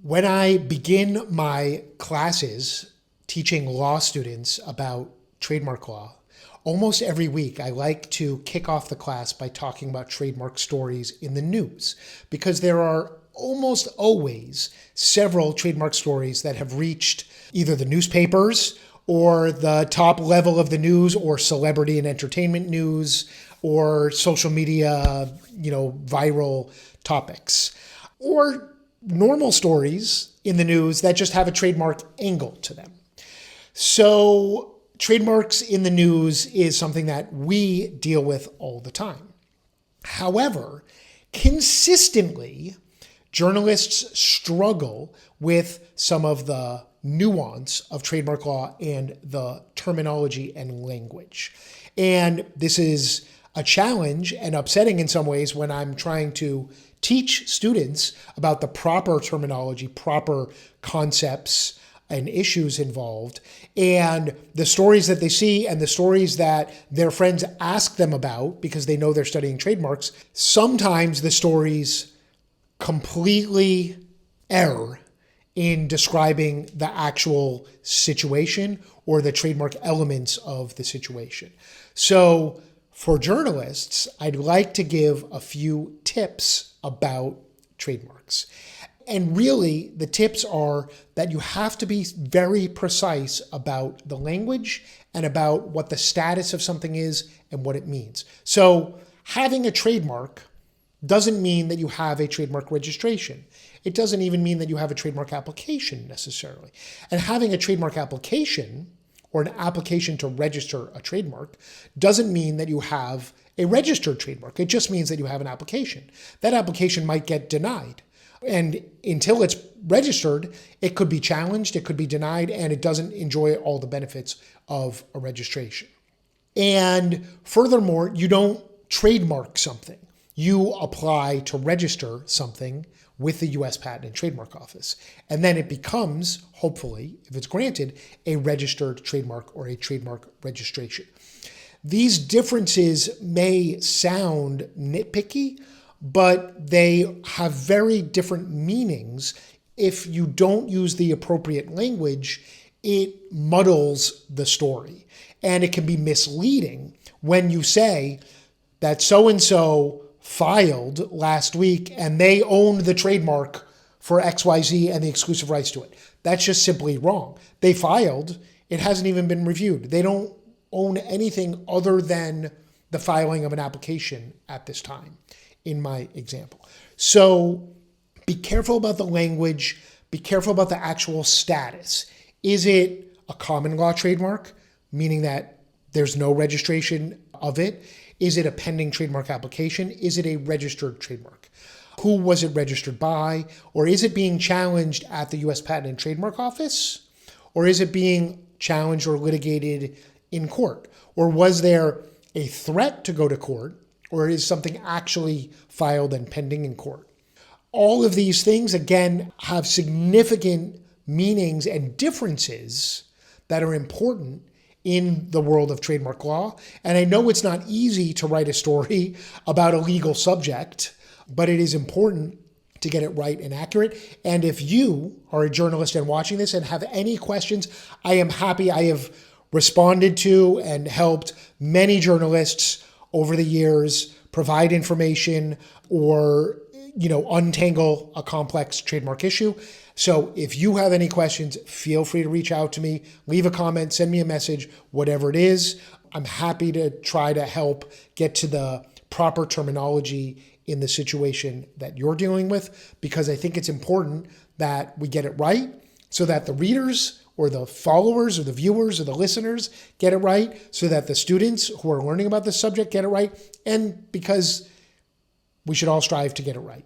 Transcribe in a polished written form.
When I begin my classes teaching law students about trademark law, almost every week I like to kick off the class by talking about trademark stories in the news, because there are almost always several trademark stories that have reached either the newspapers or the top level of the news, or celebrity and entertainment news, or social media, viral topics, or normal stories in the news that just have a trademark angle to them. So trademarks in the news is something that we deal with all the time. However, consistently, journalists struggle with some of the nuance of trademark law and the terminology and language. And this is a challenge and upsetting in some ways when I'm trying to teach students about the proper terminology, proper concepts and issues involved, and the stories that they see and the stories that their friends ask them about because they know they're studying trademarks. Sometimes the stories completely err in describing the actual situation or the trademark elements of the situation. So for journalists, I'd like to give a few tips about trademarks. And really, the tips are that you have to be very precise about the language and about what the status of something is and what it means. So having a trademark doesn't mean that you have a trademark registration. It doesn't even mean that you have a trademark application necessarily. And having a trademark application or an application to register a trademark doesn't mean that you have a registered trademark. It just means that you have an application. That application might get denied. And until it's registered, it could be challenged, it could be denied, and it doesn't enjoy all the benefits of a registration. And furthermore, you don't trademark something. You apply to register something with the US Patent and Trademark Office. And then it becomes, hopefully, if it's granted, a registered trademark or a trademark registration. These differences may sound nitpicky, but they have very different meanings. If you don't use the appropriate language, it muddles the story. And it can be misleading when you say that so-and-so filed last week and they owned the trademark for XYZ and the exclusive rights to it. That's just simply wrong. They filed, it hasn't even been reviewed. They don't own anything other than the filing of an application at this time, in my example. So be careful about the language, be careful about the actual status. Is it a common law trademark, meaning that there's no registration of it? Is it a pending trademark application? Is it a registered trademark? Who was it registered by? Or is it being challenged at the US Patent and Trademark Office? Or is it being challenged or litigated in court? Or was there a threat to go to court? Or is something actually filed and pending in court? All of these things, again, have significant meanings and differences that are important in the world of trademark law. And I know it's not easy to write a story about a legal subject, but it is important to get it right and accurate. And if you are a journalist and watching this and have any questions, I am happy. I have responded to and helped many journalists over the years provide information or untangle a complex trademark issue. So if you have any questions, feel free to reach out to me, leave a comment, send me a message, whatever it is. I'm happy to try to help get to the proper terminology in the situation that you're dealing with, because I think it's important that we get it right so that the readers or the followers or the viewers or the listeners get it right, so that the students who are learning about this subject get it right, and because we should all strive to get it right.